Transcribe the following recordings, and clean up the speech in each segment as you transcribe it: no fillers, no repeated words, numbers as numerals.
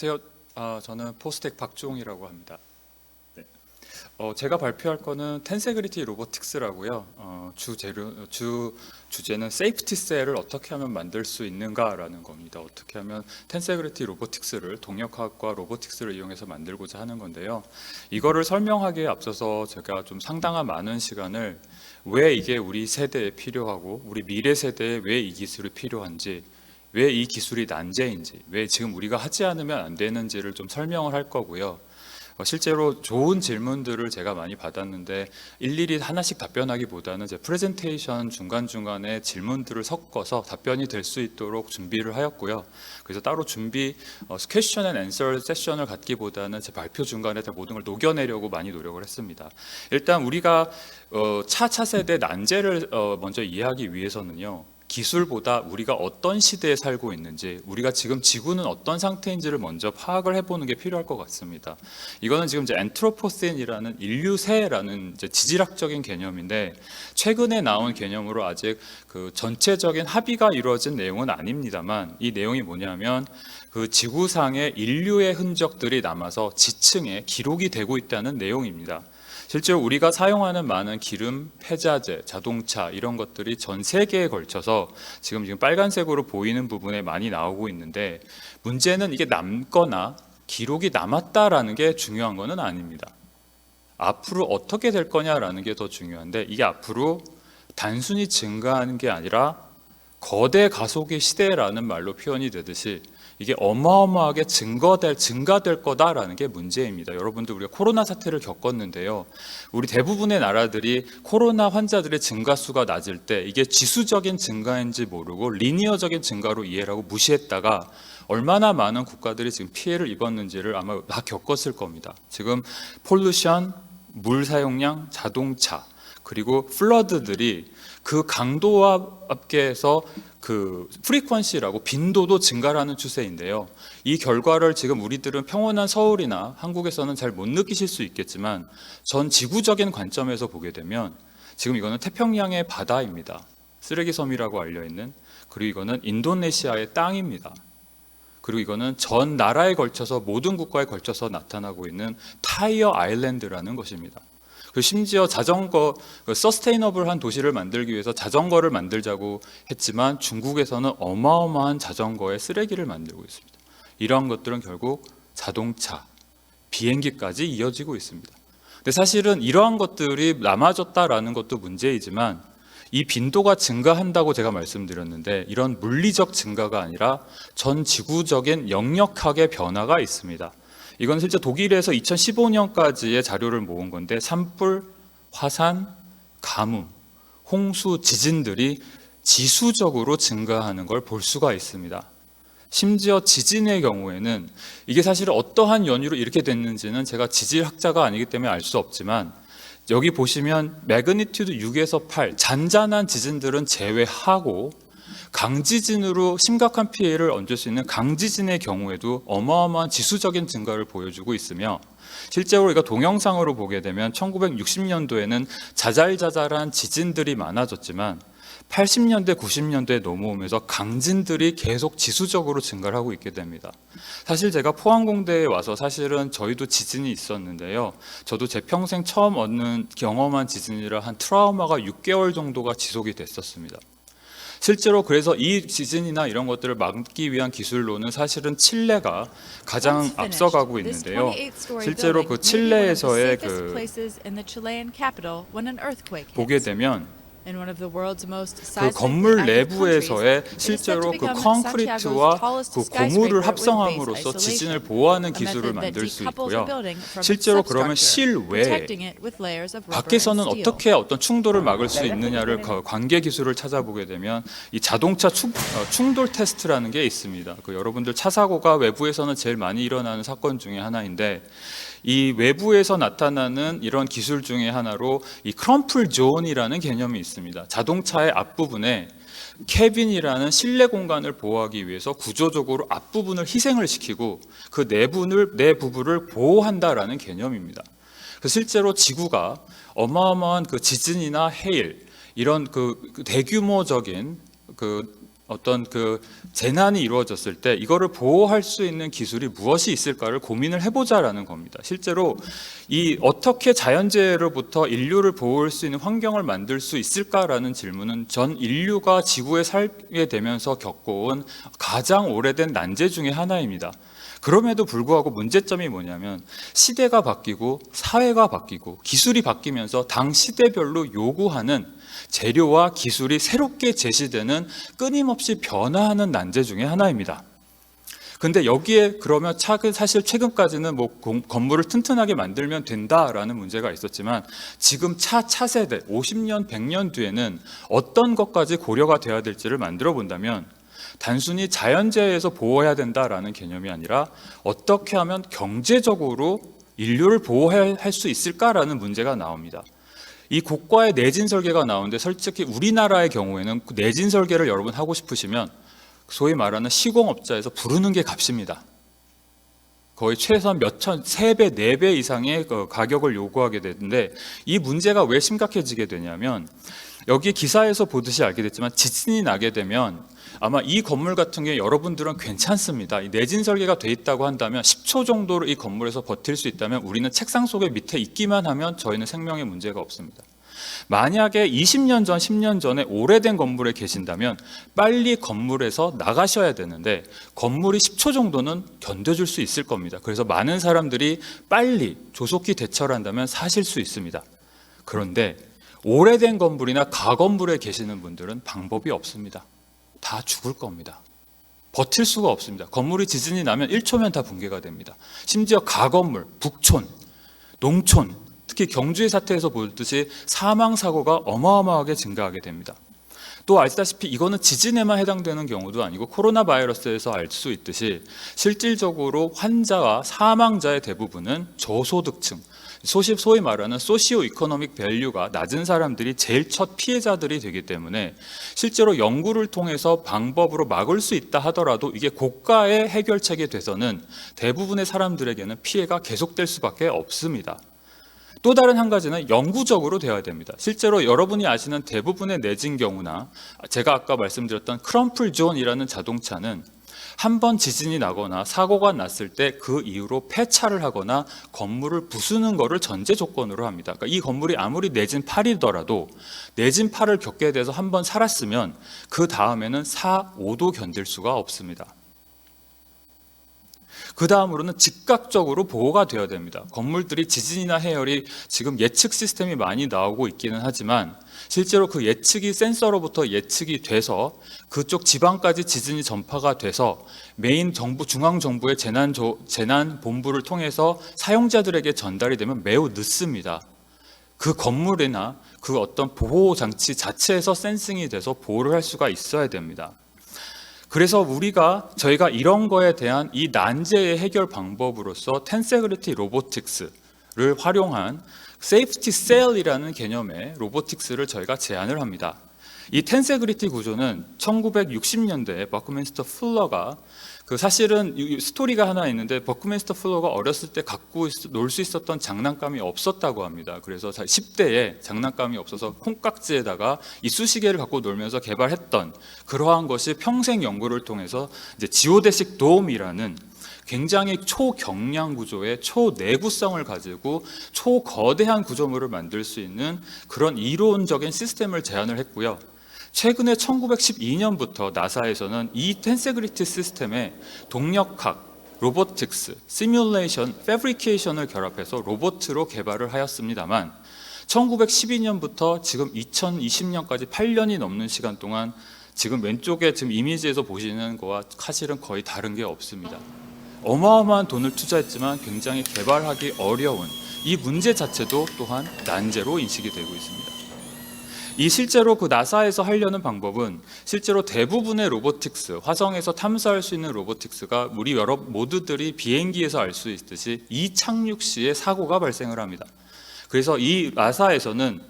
안녕하세요. 저는 포스텍 박주홍이라고 합니다. 네. 제가 발표할 거는 텐세그리티 로보틱스라고요. 주제는 세이프티 셀을 어떻게 하면 만들 수 있는가라는 겁니다. 어떻게 하면 텐세그리티 로보틱스를 동력화학과 로보틱스를 이용해서 만들고자 하는 건데요. 이거를 설명하기에 앞서서 제가 좀 상당한 많은 시간을 왜 이게 우리 세대에 필요하고 우리 미래 세대에 왜 이 기술이 필요한지, 왜 이 기술이 난제인지, 왜 지금 우리가 하지 않으면 안 되는지를 좀 설명을 할 거고요. 실제로 좋은 질문들을 제가 많이 받았는데 일일이 하나씩 답변하기보다는 제 프레젠테이션 중간중간에 질문들을 섞어서 답변이 될 수 있도록 준비를 하였고요. 그래서 따로 퀘스천 앤 앤서 세션을 갖기보다는 제 발표 중간에 다 모든 걸 녹여내려고 많이 노력을 했습니다. 일단 우리가 차세대 난제를 먼저 이해하기 위해서는요, 기술보다 우리가 어떤 시대에 살고 있는지, 우리가 지금 지구는 어떤 상태인지를 먼저 파악을 해보는 게 필요할 것 같습니다. 이거는 지금 이제 엔트로포센이라는 인류세라는 이제 지질학적인 개념인데, 최근에 나온 개념으로 아직 그 전체적인 합의가 이루어진 내용은 아닙니다만, 이 내용이 뭐냐면 그 지구상에 인류의 흔적들이 남아서 지층에 기록이 되고 있다는 내용입니다. 실제로 우리가 사용하는 많은 기름, 폐자재, 자동차 이런 것들이 전 세계에 걸쳐서 지금 빨간색으로 보이는 부분에 많이 나오고 있는데, 문제는 이게 남거나 기록이 남았다라는 게 중요한 거는 아닙니다. 앞으로 어떻게 될 거냐라는 게 더 중요한데, 이게 앞으로 단순히 증가하는 게 아니라 거대 가속의 시대라는 말로 표현이 되듯이 이게 어마어마하게 증가될 거다라는 게 문제입니다. 여러분들, 우리가 코로나 사태를 겪었는데요. 우리 대부분의 나라들이 코로나 환자들의 증가수가 낮을 때 이게 지수적인 증가인지 모르고 리니어적인 증가로 이해를 하고 무시했다가 얼마나 많은 국가들이 지금 피해를 입었는지를 아마 다 겪었을 겁니다. 지금 폴루션, 물 사용량, 자동차, 그리고 플러드들이 그 강도와 함께해서 그 프리퀀시라고 빈도도 증가하는 추세인데요. 이 결과를 지금 우리들은 평온한 서울이나 한국에서는 잘 못 느끼실 수 있겠지만, 전 지구적인 관점에서 보게 되면 지금 이거는 태평양의 바다입니다. 쓰레기섬이라고 알려있는. 그리고 이거는 인도네시아의 땅입니다. 그리고 이거는 전 나라에 걸쳐서, 모든 국가에 걸쳐서 나타나고 있는 타이어 아일랜드라는 것입니다. 심지어 자전거, 서스테이너블한 도시를 만들기 위해서 자전거를 만들자고 했지만 중국에서는 어마어마한 자전거의 쓰레기를 만들고 있습니다. 이러한 것들은 결국 자동차, 비행기까지 이어지고 있습니다. 근데 사실은 이러한 것들이 남아졌다라는 것도 문제이지만, 이 빈도가 증가한다고 제가 말씀드렸는데 이런 물리적 증가가 아니라 전 지구적인 영역학의 변화가 있습니다. 이건 실제 독일에서 2015년까지의 자료를 모은 건데, 산불, 화산, 가뭄, 홍수, 지진들이 지수적으로 증가하는 걸 볼 수가 있습니다. 심지어 지진의 경우에는 이게 사실 어떠한 연유로 이렇게 됐는지는 제가 지질학자가 아니기 때문에 알 수 없지만, 여기 보시면 매그니튜드 6에서 8 잔잔한 지진들은 제외하고 강지진으로 심각한 피해를 얹을 수 있는 강지진의 경우에도 어마어마한 지수적인 증가를 보여주고 있으며, 실제로 우리가 동영상으로 보게 되면 1960년도에는 자잘자잘한 지진들이 많아졌지만 80년대, 90년대에 넘어오면서 강진들이 계속 지수적으로 증가를 하고 있게 됩니다. 사실 제가 포항공대에 와서 사실은 저희도 지진이 있었는데요. 저도 제 평생 처음 경험한 지진이라 한 트라우마가 6개월 정도가 지속이 됐었습니다. 실제로 그래서 이 지진이나 이런 것들을 막기 위한 기술로는 사실은 칠레가 가장 앞서가고 있는데요. 실제로 그 칠레에서의 보게 되면 그 건물 내부에서의 실제로 그 콘크리트와 그 고무를 합성함으로써 지진을 보호하는 기술을 만들 수 있고요. 실제로 그러면 실외 밖에서는 어떻게 어떤 충돌을 막을 수 있느냐를 관계 기술을 찾아보게 되면 이 자동차 충돌 테스트라는 게 있습니다. 여러분들 차 사고가 외부에서는 제일 많이 일어나는 사건 중에 하나인데, 이 외부에서 나타나는 이런 기술 중에 하나로 이 크럼플 존이라는 개념이 있습니다. 자동차의 앞부분에 캐빈이라는 실내 공간을 보호하기 위해서 구조적으로 앞부분을 희생을 시키고 그 내부를 보호한다라는 개념입니다. 실제로 지구가 어마어마한 그 지진이나 해일, 이런 그 대규모적인 어떤 그 재난이 이루어졌을 때 이거를 보호할 수 있는 기술이 무엇이 있을까를 고민을 해보자라는 겁니다. 실제로 이 어떻게 자연재해로부터 인류를 보호할 수 있는 환경을 만들 수 있을까라는 질문은 전 인류가 지구에 살게 되면서 겪어온 가장 오래된 난제 중에 하나입니다. 그럼에도 불구하고 문제점이 뭐냐면 시대가 바뀌고 사회가 바뀌고 기술이 바뀌면서 당 시대별로 요구하는 재료와 기술이 새롭게 제시되는 끊임없이 변화하는 난제 중에 하나입니다. 근데 여기에 그러면 사실 최근까지는 뭐 건물을 튼튼하게 만들면 된다라는 문제가 있었지만 지금 차세대 50년, 100년 뒤에는 어떤 것까지 고려가 돼야 될지를 만들어 본다면 단순히 자연재해에서 보호해야 된다라는 개념이 아니라 어떻게 하면 경제적으로 인류를 보호할 수 있을까라는 문제가 나옵니다. 이 고가의 내진 설계가 나오는데 솔직히 우리나라의 경우에는 내진 설계를 여러분 하고 싶으시면 소위 말하는 시공업자에서 부르는 게 값입니다. 거의 최소한 몇천, 3배, 4배 이상의 가격을 요구하게 되는데 이 문제가 왜 심각해지게 되냐면 여기 기사에서 보듯이 알게 됐지만 지진이 나게 되면 아마 이 건물 같은 게 여러분들은 괜찮습니다. 내진 설계가 돼 있다고 한다면 10초 정도로 이 건물에서 버틸 수 있다면 우리는 책상 속에 밑에 있기만 하면 저희는 생명에 문제가 없습니다. 만약에 20년 전, 10년 전에 오래된 건물에 계신다면 빨리 건물에서 나가셔야 되는데 건물이 10초 정도는 견뎌줄 수 있을 겁니다. 그래서 많은 사람들이 빨리 조속히 대처를 한다면 사실 수 있습니다. 그런데 오래된 건물이나 가건물에 계시는 분들은 방법이 없습니다. 다 죽을 겁니다. 버틸 수가 없습니다. 건물이 지진이 나면 1초면 다 붕괴가 됩니다. 심지어 가건물, 북촌, 농촌, 특히 경주의 사태에서 보듯이 사망사고가 어마어마하게 증가하게 됩니다. 또 아시다시피 이거는 지진에만 해당되는 경우도 아니고 코로나 바이러스에서 알 수 있듯이 실질적으로 환자와 사망자의 대부분은 저소득층, 소위 말하는 소시오 이코노믹 밸류가 낮은 사람들이 제일 첫 피해자들이 되기 때문에 실제로 연구를 통해서 방법으로 막을 수 있다 하더라도 이게 고가의 해결책이 돼서는 대부분의 사람들에게는 피해가 계속될 수밖에 없습니다. 또 다른 한 가지는 영구적으로 되어야 됩니다. 실제로 여러분이 아시는 대부분의 내진 경우나 제가 아까 말씀드렸던 크럼플 존이라는 자동차는 한번 지진이 나거나 사고가 났을 때 그 이후로 폐차를 하거나 건물을 부수는 것을 전제 조건으로 합니다. 그러니까 이 건물이 아무리 내진 8이더라도 내진 8을 겪게 돼서 한번 살았으면 그 다음에는 4, 5도 견딜 수가 없습니다. 그 다음으로는 즉각적으로 보호가 되어야 됩니다. 건물들이 지진이나 해열이 지금 예측 시스템이 많이 나오고 있기는 하지만 실제로 그 예측이 센서로부터 예측이 돼서 그쪽 지방까지 지진이 전파가 돼서 메인 정부, 중앙정부의 재난본부를 통해서 사용자들에게 전달이 되면 매우 늦습니다. 그 건물이나 그 어떤 보호장치 자체에서 센싱이 돼서 보호를 할 수가 있어야 됩니다. 그래서 저희가 이런 거에 대한 이 난제의 해결 방법으로서 텐세그리티 로보틱스를 활용한 세이프티 셀이라는 개념의 로보틱스를 저희가 제안을 합니다. 이 텐세그리티 구조는 1960년대에 버크민스터 풀러가 사실은 스토리가 하나 있는데 버크민스터 풀러가 어렸을 때 갖고 놀 수 있었던 장난감이 없었다고 합니다. 그래서 10대에 장난감이 없어서 콩깍지에다가 이쑤시개를 갖고 놀면서 개발했던 그러한 것이 평생 연구를 통해서 이제 지오데식 돔이라는 굉장히 초경량 구조의 초내구성을 가지고 초거대한 구조물을 만들 수 있는 그런 이론적인 시스템을 제안을 했고요. 최근에 1912년부터 나사에서는 이 텐세그리티 시스템에 동력학, 로보틱스, 시뮬레이션, 패브리케이션을 결합해서 로봇으로 개발을 하였습니다만 1912년부터 지금 2020년까지 8년이 넘는 시간 동안 지금 왼쪽에 지금 이미지에서 보시는 거와 사실은 거의 다른 게 없습니다. 어마어마한 돈을 투자했지만 굉장히 개발하기 어려운 이 문제 자체도 또한 난제로 인식이 되고 있습니다. 이 실제로 그 나사에서 하려는 방법은 실제로 대부분의 로보틱스, 화성에서 탐사할 수 있는 로보틱스가 우리 모두들이 비행기에서 알 수 있듯이 이착륙 시에 사고가 발생을 합니다. 그래서 이 나사에서는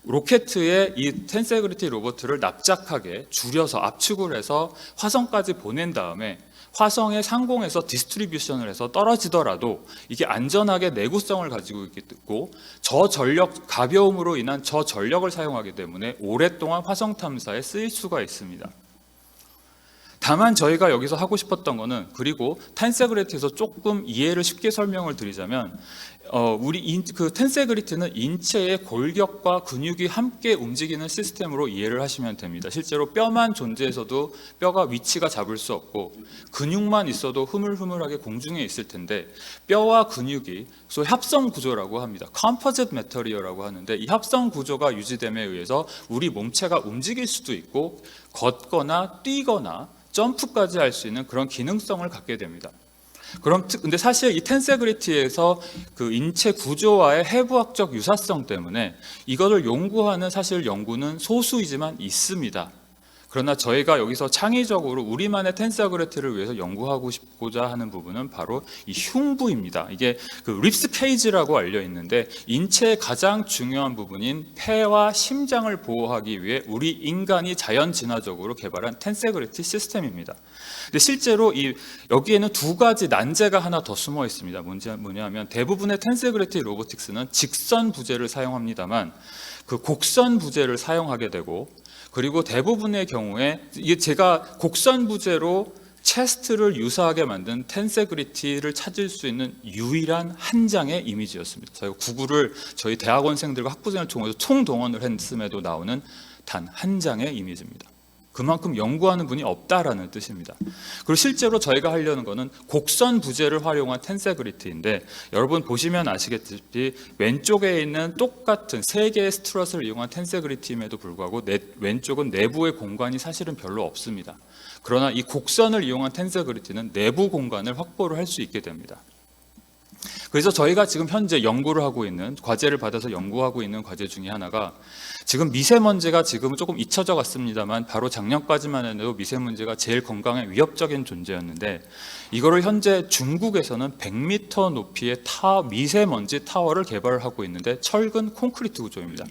로켓에 이 텐세그리티 로봇을 납작하게 줄여서 압축을 해서 화성까지 보낸 다음에 화성의 상공에서 디스트리뷰션을 해서 떨어지더라도 이게 안전하게 내구성을 가지고 있고 저전력, 가벼움으로 인한 저전력을 사용하기 때문에 오랫동안 화성 탐사에 쓰일 수가 있습니다. 다만 저희가 여기서 하고 싶었던 거는, 그리고 텐세그리티에서 조금 이해를 쉽게 설명을 드리자면, 그 텐세그리티는 인체의 골격과 근육이 함께 움직이는 시스템으로 이해를 하시면 됩니다. 실제로 뼈만 존재해서도 뼈가 위치가 잡을 수 없고 근육만 있어도 흐물흐물하게 공중에 있을 텐데, 뼈와 근육이 소위 합성 구조라고 합니다. 컴포짓 메터리얼이라고 하는데, 이 합성 구조가 유지됨에 의해서 우리 몸체가 움직일 수도 있고 걷거나 뛰거나 점프까지 할 수 있는 그런 기능성을 갖게 됩니다. 근데 사실 이 텐세그리티에서 그 인체 구조와의 해부학적 유사성 때문에 이거를 연구하는 사실 연구는 소수이지만 있습니다. 그러나 저희가 여기서 창의적으로 우리만의 텐세그리티를 위해서 연구하고 싶고자 하는 부분은 바로 이 흉부입니다. 이게 그 립스 케이지라고 알려 있는데, 인체의 가장 중요한 부분인 폐와 심장을 보호하기 위해 우리 인간이 자연 진화적으로 개발한 텐세그리티 시스템입니다. 근데 실제로 여기에는 두 가지 난제가 하나 더 숨어 있습니다. 뭐냐면, 대부분의 텐세그리티 로보틱스는 직선 부재를 사용합니다만 그 곡선 부재를 사용하게 되고, 그리고 대부분의 경우에 제가 곡선 부재로 체스트를 유사하게 만든 텐세그리티를 찾을 수 있는 유일한 한 장의 이미지였습니다. 저희가 구글을 저희 대학원생들과 학부생을 통해서 총동원을 했음에도 나오는 단 한 장의 이미지입니다. 그만큼 연구하는 분이 없다라는 뜻입니다. 그리고 실제로 저희가 하려는 것은 곡선 부재를 활용한 텐세그리티인데, 여러분 보시면 아시겠듯이 왼쪽에 있는 똑같은 3개의 스트럿을 이용한 텐세그리티임에도 불구하고 왼쪽은 내부의 공간이 사실은 별로 없습니다. 그러나 이 곡선을 이용한 텐세그리티는 내부 공간을 확보를 할 수 있게 됩니다. 그래서 저희가 지금 현재 연구를 하고 있는, 과제를 받아서 연구하고 있는 과제 중에 하나가, 지금 미세먼지가 지금은 조금 잊혀져 갔습니다만 바로 작년까지만 해도 미세먼지가 제일 건강에 위협적인 존재였는데, 이거를 현재 중국에서는 100m 높이의 미세먼지 타워를 개발하고 있는데, 철근 콘크리트 구조입니다.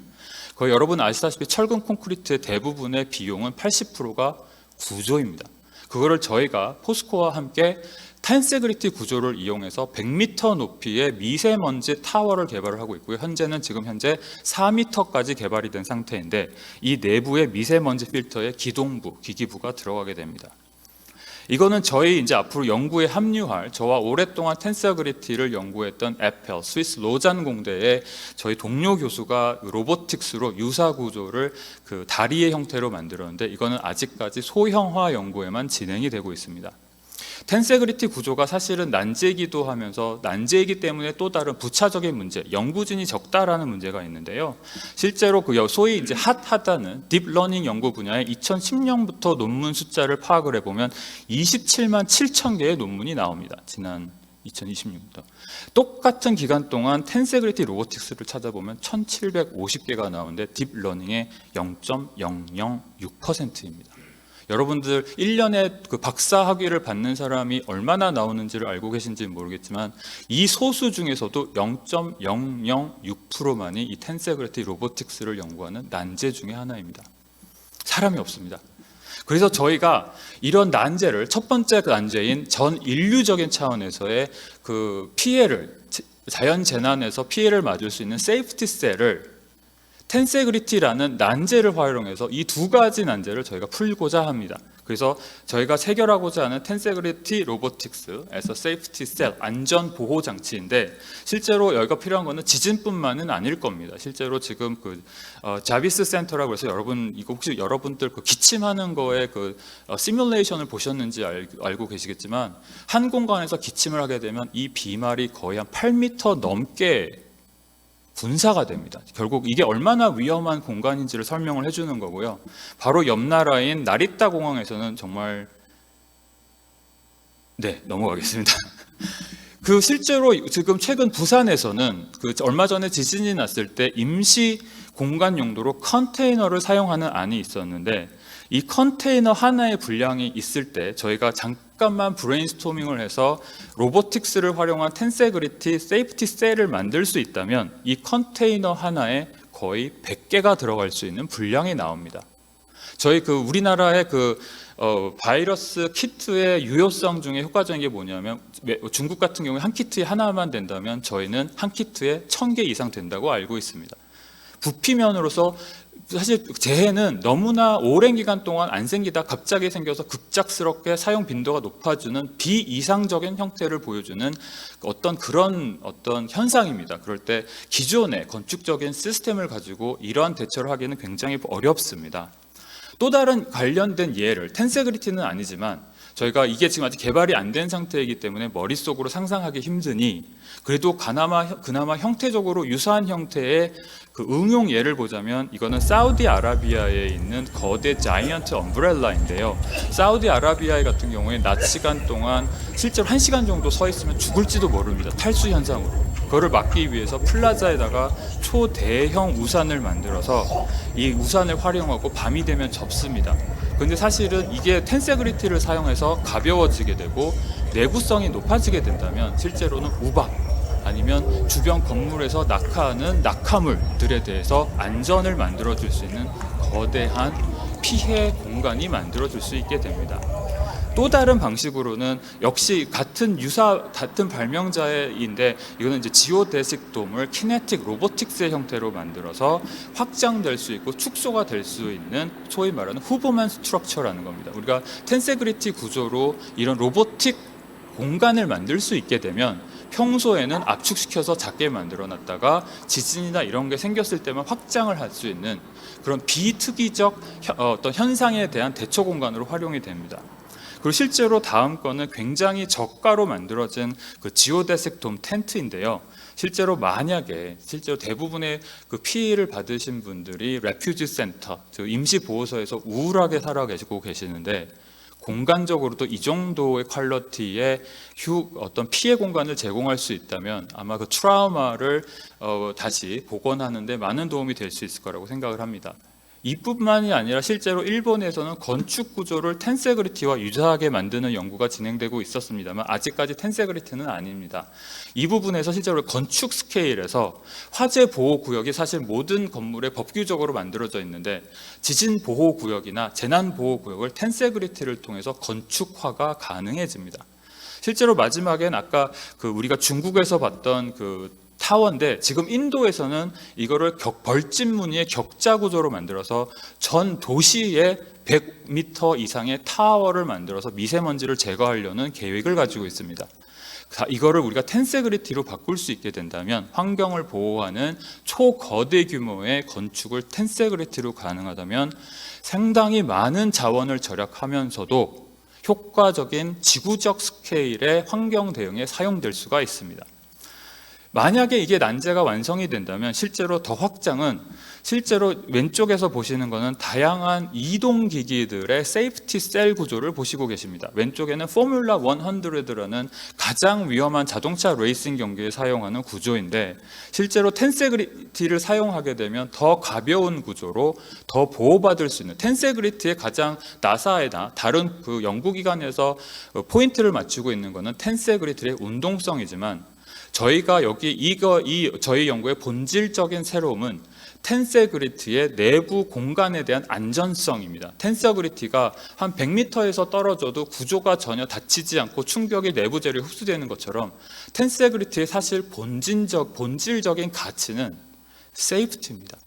거의 여러분 아시다시피 철근 콘크리트의 대부분의 비용은 80%가 구조입니다. 그거를 저희가 포스코와 함께 텐세그리티 구조를 이용해서 100m 높이의 미세먼지 타워를 개발을 하고 있고요. 지금 현재 4m까지 개발이 된 상태인데, 이 내부에 미세먼지 필터의 기동부, 기기부가 들어가게 됩니다. 이거는 저희 이제 앞으로 연구에 합류할, 저와 오랫동안 텐세그리티를 연구했던 에펠, 스위스 로잔 공대의 저희 동료 교수가 로보틱스로 유사 구조를 그 다리의 형태로 만들었는데, 이거는 아직까지 소형화 연구에만 진행이 되고 있습니다. 텐세그리티 구조가 사실은 난제이기도 하면서, 난제이기 때문에 또 다른 부차적인 문제, 연구진이 적다라는 문제가 있는데요. 실제로 소위 이제 핫하다는 딥러닝 연구 분야에 2010년부터 논문 숫자를 파악을 해보면 27만 7천 개의 논문이 나옵니다. 지난 2020년부터. 똑같은 기간 동안 텐세그리티 로보틱스를 찾아보면 1750개가 나오는데 딥러닝의 0.006%입니다. 여러분들 1년에 그 박사 학위를 받는 사람이 얼마나 나오는지를 알고 계신지는 모르겠지만, 이 소수 중에서도 0.006%만이 이 텐세그리티 로보틱스를 연구하는 난제 중에 하나입니다. 사람이 없습니다. 그래서 저희가 이런 난제를, 첫 번째 난제인 전 인류적인 차원에서의 그 피해를, 자연 재난에서 피해를 맞을 수 있는 세이프티 셀을 텐세그리티라는 난제를 활용해서 이 두 가지 난제를 저희가 풀고자 합니다. 그래서 저희가 체결하고자 하는 텐세그리티 로보틱스에서 세이프티 셀, 안전 보호 장치인데, 실제로 여기가 필요한 거는 지진뿐만은 아닐 겁니다. 실제로 지금 자비스 센터라고 해서 이거 혹시 여러분들 그 기침하는 거에 시뮬레이션을 보셨는지 알고 계시겠지만, 한 공간에서 기침을 하게 되면 이 비말이 거의 한 8m 넘게 분사가 됩니다. 결국 이게 얼마나 위험한 공간인지를 설명을 해주는 거고요. 바로 옆 나라인 나리타 공항에서는 정말, 넘어가겠습니다. 실제로 지금 최근 부산에서는 얼마 전에 지진이 났을 때 임시 공간 용도로 컨테이너를 사용하는 안이 있었는데, 이 컨테이너 하나의 분량이 있을 때 저희가 잠깐만 브레인스토밍을 해서 로보틱스를 활용한 텐세그리티 세이프티 셀을 만들 수 있다면, 이 컨테이너 하나에 거의 100개가 들어갈 수 있는 분량이 나옵니다. 저희 우리나라의 바이러스 키트의 유효성 중에 효과적인 게 뭐냐면, 중국 같은 경우에 한 키트에 하나만 된다면 저희는 한 키트에 1000개 이상 된다고 알고 있습니다. 부피면으로서 사실 재해는 너무나 오랜 기간 동안 안 생기다 갑자기 생겨서 급작스럽게 사용 빈도가 높아지는 비이상적인 형태를 보여주는 그런 현상입니다. 그럴 때 기존의 건축적인 시스템을 가지고 이러한 대처를 하기는 굉장히 어렵습니다. 또 다른 관련된 예를, 텐세그리티는 아니지만 저희가 이게 지금 아직 개발이 안 된 상태이기 때문에 머릿속으로 상상하기 힘드니 그래도 그나마 형태적으로 유사한 형태의 그 응용 예를 보자면 이거는 사우디아라비아에 있는 거대 자이언트 엄브렐라인데요. 사우디아라비아 같은 경우에 낮 시간 동안 실제로 1시간 정도 서 있으면 죽을지도 모릅니다. 탈수 현상으로. 그거를 막기 위해서 플라자에다가 초대형 우산을 만들어서 이 우산을 활용하고 밤이 되면 접습니다. 근데 사실은 이게 텐세그리티를 사용해서 가벼워지게 되고 내구성이 높아지게 된다면 실제로는 우박 아니면 주변 건물에서 낙하하는 낙하물들에 대해서 안전을 만들어줄 수 있는 거대한 피해 공간이 만들어줄 수 있게 됩니다. 또 다른 방식으로는 역시 같은 발명자인데 이거는 이제 지오데식 돔을 키네틱 로보틱스의 형태로 만들어서 확장될 수 있고 축소가 될 수 있는 소위 말하는 후보만 스트럭처라는 겁니다. 우리가 텐세그리티 구조로 이런 로보틱 공간을 만들 수 있게 되면 평소에는 압축시켜서 작게 만들어 놨다가 지진이나 이런 게 생겼을 때만 확장을 할 수 있는 그런 비특이적 어떤 현상에 대한 대처 공간으로 활용이 됩니다. 그리고 실제로 다음 거는 굉장히 저가로 만들어진 그 지오데식 돔 텐트인데요. 실제로 대부분의 그 피해를 받으신 분들이 레퓨지 센터, 임시 보호소에서 우울하게 살아계시고 계시는데 공간적으로도 이 정도의 퀄리티의 어떤 피해 공간을 제공할 수 있다면 아마 그 트라우마를 다시 복원하는 데 많은 도움이 될 수 있을 거라고 생각을 합니다. 이뿐만이 아니라 실제로 일본에서는 건축 구조를 텐세그리티와 유사하게 만드는 연구가 진행되고 있었습니다만 아직까지 텐세그리티는 아닙니다. 이 부분에서 실제로 건축 스케일에서 화재 보호 구역이 사실 모든 건물에 법규적으로 만들어져 있는데 지진 보호 구역이나 재난 보호 구역을 텐세그리티를 통해서 건축화가 가능해집니다. 실제로 마지막엔 아까 우리가 중국에서 봤던 타워인데 지금 인도에서는 이거를 벌집 무늬의 격자 구조로 만들어서 전 도시에 100m 이상의 타워를 만들어서 미세먼지를 제거하려는 계획을 가지고 있습니다. 이거를 우리가 텐세그리티로 바꿀 수 있게 된다면 환경을 보호하는 초거대 규모의 건축을 텐세그리티로 가능하다면 상당히 많은 자원을 절약하면서도 효과적인 지구적 스케일의 환경 대응에 사용될 수가 있습니다. 만약에 이게 난제가 완성이 된다면 실제로 더 확장은 실제로 왼쪽에서 보시는 것은 다양한 이동 기기들의 세이프티 셀 구조를 보시고 계십니다. 왼쪽에는 포뮬라 100라는 가장 위험한 자동차 레이싱 경기에 사용하는 구조인데 실제로 텐세그리티를 사용하게 되면 더 가벼운 구조로 더 보호받을 수 있는 텐세그리티의 가장 나사에나 다른 연구기관에서 포인트를 맞추고 있는 것은 텐세그리티의 운동성이지만 저희가 저희 연구의 본질적인 새로움은 텐세그리티의 내부 공간에 대한 안전성입니다. 텐세그리티가 한 100m에서 떨어져도 구조가 전혀 다치지 않고 충격이 내부 재료에 흡수되는 것처럼 텐세그리티의 사실 본질적인 가치는 세이프티입니다.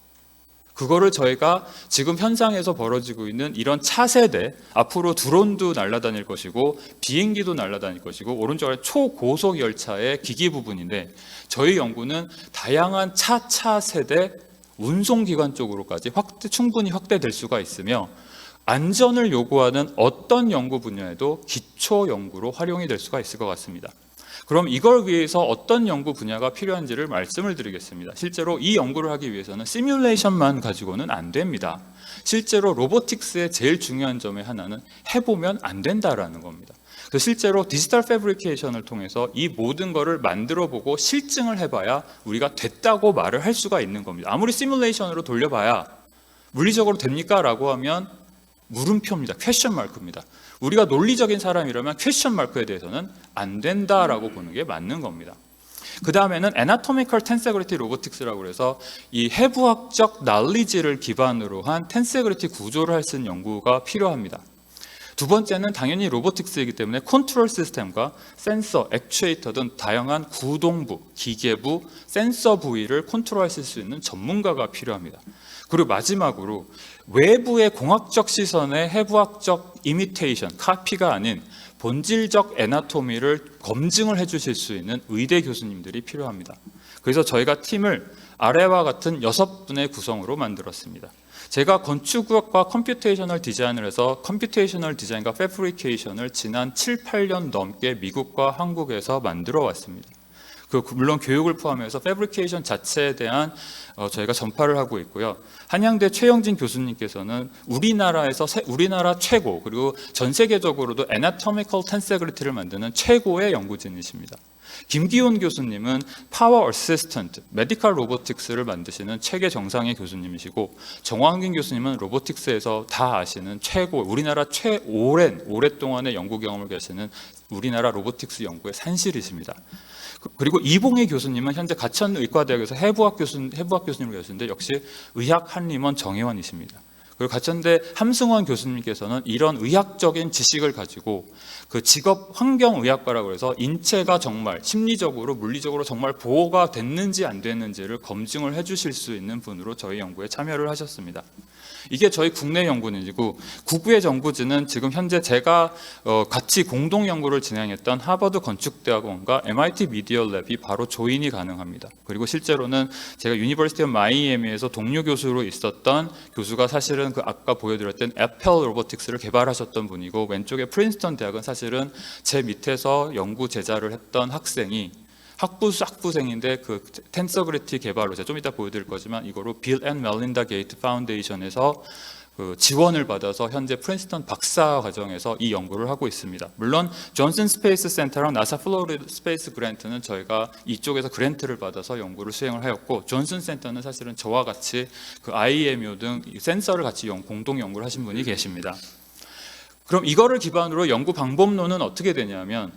그거를 저희가 지금 현상에서 벌어지고 있는 이런 차세대, 앞으로 드론도 날아다닐 것이고 비행기도 날아다닐 것이고 오른쪽에 초고속 열차의 기기 부분인데 저희 연구는 다양한 차세대 운송기관 쪽으로까지 충분히 확대될 수가 있으며 안전을 요구하는 어떤 연구 분야에도 기초 연구로 활용이 될 수가 있을 것 같습니다. 그럼 이걸 위해서 어떤 연구 분야가 필요한지를 말씀을 드리겠습니다. 실제로 이 연구를 하기 위해서는 시뮬레이션만 가지고는 안 됩니다. 실제로 로보틱스의 제일 중요한 점의 하나는 해보면 안 된다라는 겁니다. 그래서 실제로 디지털 패브리케이션을 통해서 이 모든 거를 만들어보고 실증을 해봐야 우리가 됐다고 말을 할 수가 있는 겁니다. 아무리 시뮬레이션으로 돌려봐야 물리적으로 됩니까? 라고 하면 물음표입니다. 퀘스천 마크입니다. 우리가 논리적인 사람이라면 퀘스천 마크에 대해서는 안 된다라고 보는 게 맞는 겁니다. 그 다음에는 애나토미컬 텐세그리티 로보틱스라고 해서 이 해부학적 날리지를 기반으로 한 텐세그리티 구조를 할 수 있는 연구가 필요합니다. 두 번째는 당연히 로보틱스이기 때문에 컨트롤 시스템과 센서, 액추에이터 등 다양한 구동부, 기계부, 센서 부위를 컨트롤하실 수 있는 전문가가 필요합니다. 그리고 마지막으로 외부의 공학적 시선의 해부학적 이미테이션, 카피가 아닌 본질적 애나토미를 검증을 해주실 수 있는 의대 교수님들이 필요합니다. 그래서 저희가 팀을 아래와 같은 6분의 구성으로 만들었습니다. 제가 건축학과 컴퓨테이셔널 디자인을 해서 컴퓨테이셔널 디자인과 패브리케이션을 지난 7, 8년 넘게 미국과 한국에서 만들어 왔습니다. 물론 교육을 포함해서 패브리케이션 자체에 대한 저희가 전파를 하고 있고요. 한양대 최영진 교수님께서는 우리나라 최고, 그리고 전 세계적으로도 애나토미컬 텐세그리티를 만드는 최고의 연구진이십니다. 김기훈 교수님은 파워 어시스턴트, 메디컬 로보틱스를 만드시는 체계 정상의 교수님이시고, 정광균 교수님은 로보틱스에서 다 아시는 최고, 우리나라 오랫동안의 연구 경험을 가지는 우리나라 로보틱스 연구의 산실이십니다. 그리고 이봉희 교수님은 현재 가천의과대학에서 해부학 교수님으로 계시는데 역시 의학 한림원 정의원이십니다. 그리고 가천대 함승원 교수님께서는 이런 의학적인 지식을 가지고 그 직업 환경의학과라고 해서 인체가 정말 심리적으로 물리적으로 정말 보호가 됐는지 안 됐는지를 검증을 해주실 수 있는 분으로 저희 연구에 참여를 하셨습니다. 이게 저희 국내 연구진이고, 국외 연구진은 지금 현재 제가 같이 공동 연구를 진행했던 하버드 건축대학원과 MIT 미디어 랩이 바로 조인이 가능합니다. 그리고 실제로는 제가 유니버시티 오브 마이애미에서 동료 교수로 있었던 교수가 사실은 그 아까 보여드렸던 애펠 로보틱스를 개발하셨던 분이고, 왼쪽에 프린스턴 대학은 사실은 제 밑에서 연구 제자를 했던 학부생인데 그 텐서그리티 개발로 제가 좀 이따 보여드릴 거지만 이거로 빌 앤 멜린다 게이트 파운데이션에서 그 지원을 받아서 현재 프린스턴 박사 과정에서 이 연구를 하고 있습니다. 물론 존슨 스페이스 센터랑 나사 플로리다 스페이스 그랜트는 저희가 이쪽에서 그랜트를 받아서 연구를 수행을 하였고, 존슨 센터는 사실은 저와 같이 그 IEMU 등 센서를 같이 공동 연구를 하신 분이 계십니다. 그럼 이거를 기반으로 연구 방법론은 어떻게 되냐면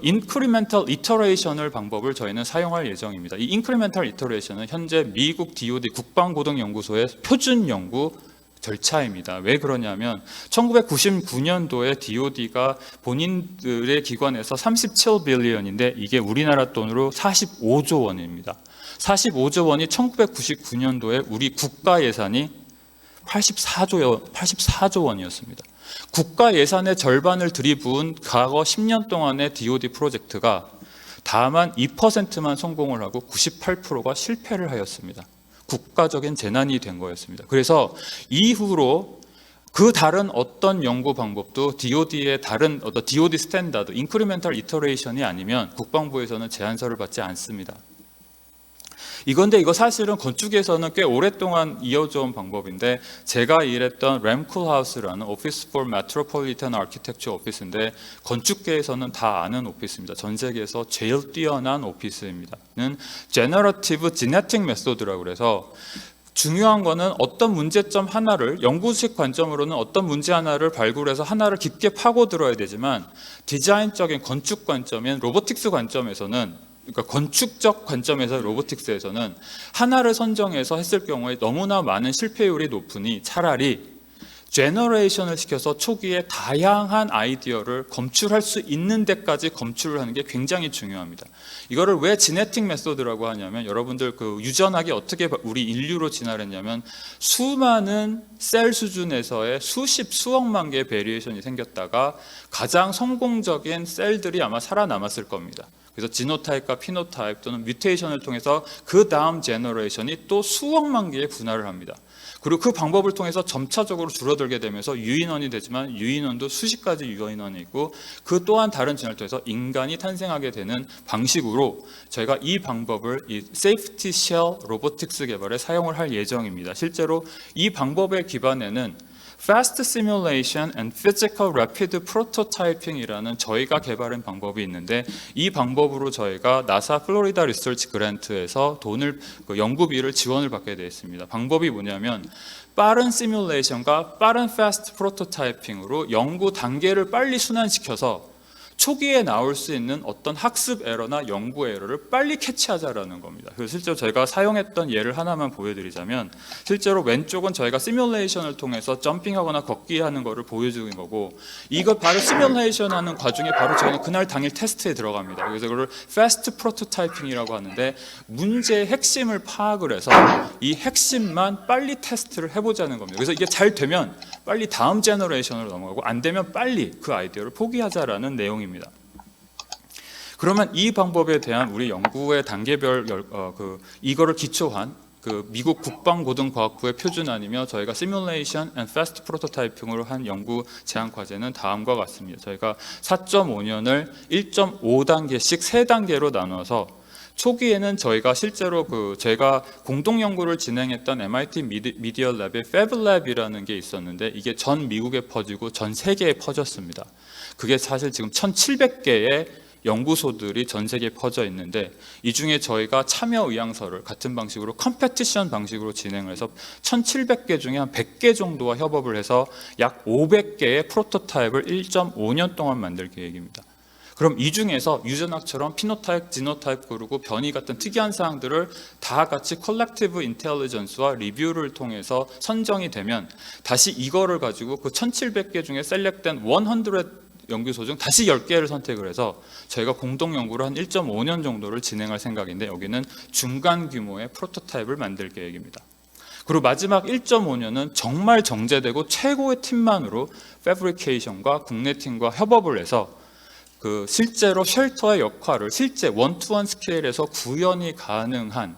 인크리멘탈 이터레이션을 방법을 저희는 사용할 예정입니다. 이 인크리멘탈 이터레이션은 현재 미국 DOD 국방고등연구소의 표준 연구 절차입니다. 왜 그러냐면 1999년도에 DOD가 본인들의 기관에서 37빌리언인데 이게 우리나라 돈으로 45조 원입니다. 45조 원이 1999년도에 우리 국가 예산이 84조 원이었습니다. 국가 예산의 절반을 들이부은 과거 10년 동안의 DOD 프로젝트가 다만 2%만 성공을 하고 98%가 실패를 하였습니다. 국가적인 재난이 된 거였습니다. 그래서 이후로 그 다른 어떤 연구 방법도 DOD의 다른 DOD 스탠다드, 인크리멘탈 이터레이션이 아니면 국방부에서는 제안서를 받지 않습니다. 이거 사실은 건축에서는 꽤 오랫동안 이어져 온 방법인데, 제가 일했던 램쿨하우스라는 오피스 포 메트로폴리탄 아키텍처 오피스인데 건축계에서는 다 아는 오피스입니다. 전 세계에서 제일 뛰어난 오피스입니다.는 제너러티브 지네틱 메소드라고 그래서 중요한 거는 어떤 문제점 하나를, 연구식 관점으로는 어떤 문제 하나를 발굴해서 하나를 깊게 파고들어야 되지만, 디자인적인 건축 관점인 로보틱스 관점에서는, 그러니까 건축적 관점에서 로보틱스에서는 하나를 선정해서 했을 경우에 너무나 많은 실패율이 높으니 차라리 제너레이션을 시켜서 초기에 다양한 아이디어를 검출할 수 있는 데까지 검출을 하는 게 굉장히 중요합니다. 이거를 왜 지네틱 메소드라고 하냐면, 여러분들 그 유전학이 어떻게 우리 인류로 진화했냐면 수많은 셀 수준에서의 수억만 개의 베리에이션이 생겼다가 가장 성공적인 셀들이 아마 살아남았을 겁니다. 그래서 지노타입과 피노타입 또는 뮤테이션을 통해서 그 다음 제너레이션이 또 수억만 개의 분할을 합니다. 그리고 그 방법을 통해서 점차적으로 줄어들게 되면서 유인원이 되지만 유인원도 수십 가지 유인원이 있고 그 또한 다른 진화를 통해서 인간이 탄생하게 되는 방식으로 저희가 이 방법을 이 세이프티 쉘 로보틱스 개발에 사용을 할 예정입니다. 실제로 이 방법의 기반에는 Fast Simulation and Physical Rapid Prototyping이라는 저희가 개발한 방법이 있는데, 이 방법으로 저희가 나사 플로리다 리서치 그랜트에서 연구비를 지원을 받게 되어 있습니다. 방법이 뭐냐면 빠른 시뮬레이션과 빠른 패스트 프로토타이핑으로 연구 단계를 빨리 순환시켜서 초기에 나올 수 있는 어떤 학습 에러나 연구 에러를 빨리 캐치하자라는 겁니다. 그래서 실제로 저희가 사용했던 예를 하나만 보여드리자면, 실제로 왼쪽은 저희가 시뮬레이션을 통해서 점핑하거나 걷기 하는 거를 보여주는 거고, 이걸 바로 시뮬레이션 하는 과정에 바로 저희는 그날 당일 테스트에 들어갑니다. 그래서 그걸 패스트 프로토타이핑이라고 하는데, 문제의 핵심을 파악을 해서 이 핵심만 빨리 테스트를 해보자는 겁니다. 그래서 이게 잘 되면 빨리 다음 제너레이션으로 넘어가고, 안 되면 빨리 그 아이디어를 포기하자라는 내용입니다. 그러면 이 방법에 대한 우리 연구의 단계별 이거를 기초한 그 미국 국방고등과학부의 표준안이며 저희가 시뮬레이션 앤 패스트 프로토타이핑으로 한 연구 제안 과제는 다음과 같습니다. 저희가 4.5년을 1.5단계씩 3단계로 나눠서, 초기에는 저희가 실제로 제가 공동 연구를 진행했던 MIT 미디어 랩의 패블랩이라는 게 있었는데, 이게 전 미국에 퍼지고 전 세계에 퍼졌습니다. 그게 사실 지금 1,700개의 연구소들이 전 세계에 퍼져 있는데, 이 중에 저희가 참여 의향서를 같은 방식으로 컴페티션 방식으로 진행을 해서 1,700개 중에 한 100개 정도와 협업을 해서 약 500개의 프로토타입을 1.5년 동안 만들 계획입니다. 그럼 이 중에서 유전학처럼 피노타입, 지노타입 그리고 변이 같은 특이한 사항들을 다 같이 컬렉티브 인텔리전스와 리뷰를 통해서 선정이 되면, 다시 이거를 가지고 그 1,700개 중에 셀렉된 100 연구소 중 다시 10개를 선택을 해서 저희가 공동 연구를 한 1.5년 정도를 진행할 생각인데, 여기는 중간 규모의 프로토타입을 만들 계획입니다. 그리고 마지막 1.5년은 정말 정제되고 최고의 팀만으로 패브리케이션과 국내 팀과 협업을 해서 실제로 쉘터의 역할을 실제 원투원 스케일에서 구현이 가능한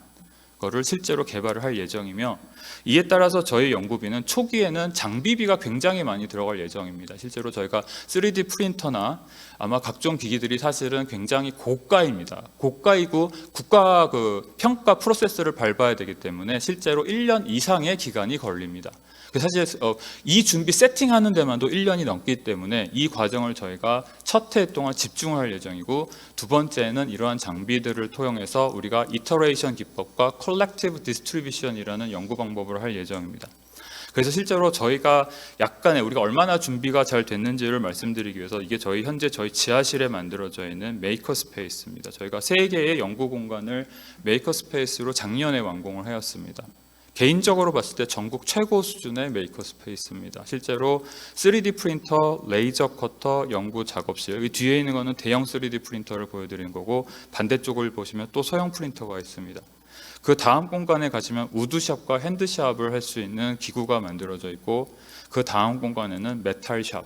거를 실제로 개발을 할 예정이며, 이에 따라서 저희 연구비는 초기에는 장비비가 굉장히 많이 들어갈 예정입니다. 실제로 저희가 3D 프린터나 아마 각종 기기들이 사실은 굉장히 고가입니다. 고가이고 국가 평가 프로세스를 밟아야 되기 때문에 실제로 1년 이상의 기간이 걸립니다. 사실 이 준비 세팅하는 데만도 1년이 넘기 때문에 이 과정을 저희가 첫 해 동안 집중할 예정이고, 두 번째는 이러한 장비들을 통해서 우리가 이터레이션 기법과 컬렉티브 디스트리뷰션이라는 연구 방법을 할 예정입니다. 그래서 실제로 저희가 약간의 우리가 얼마나 준비가 잘 됐는지를 말씀드리기 위해서, 이게 현재 저희 지하실에 만들어져 있는 메이커 스페이스입니다. 저희가 3개의 연구 공간을 메이커 스페이스로 작년에 완공을 하였습니다. 개인적으로 봤을 때 전국 최고 수준의 메이커 스페이스입니다. 실제로 3D 프린터, 레이저 커터, 연구 작업실, 여기 뒤에 있는 거는 대형 3D 프린터를 보여드리는 거고, 반대쪽을 보시면 또 소형 프린터가 있습니다. 그 다음 공간에 가시면 우드샵과 핸드샵을 할 수 있는 기구가 만들어져 있고, 그 다음 공간에는 메탈샵,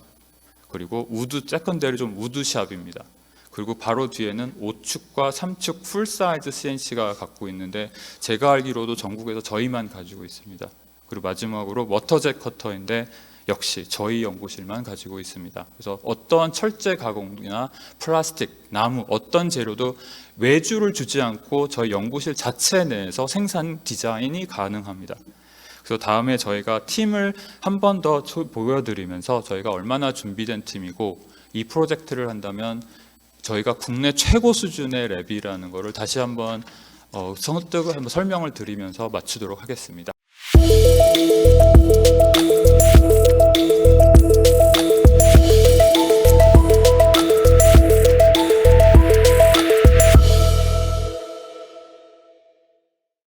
그리고 세컨더리 좀 우드샵입니다. 그리고 바로 뒤에는 5축과 3축 풀사이즈 CNC가 갖고 있는데, 제가 알기로도 전국에서 저희만 가지고 있습니다. 그리고 마지막으로 워터젯 커터인데 역시 저희 연구실만 가지고 있습니다. 그래서 어떠한 철제 가공이나 플라스틱, 나무 어떤 재료도 외주를 주지 않고 저희 연구실 자체 내에서 생산 디자인이 가능합니다. 그래서 다음에 저희가 팀을 한 번 더 보여드리면서 저희가 얼마나 준비된 팀이고, 이 프로젝트를 한다면 저희가 국내 최고 수준의 랩이라는 것을 다시 한번 설명을 드리면서 마치도록 하겠습니다.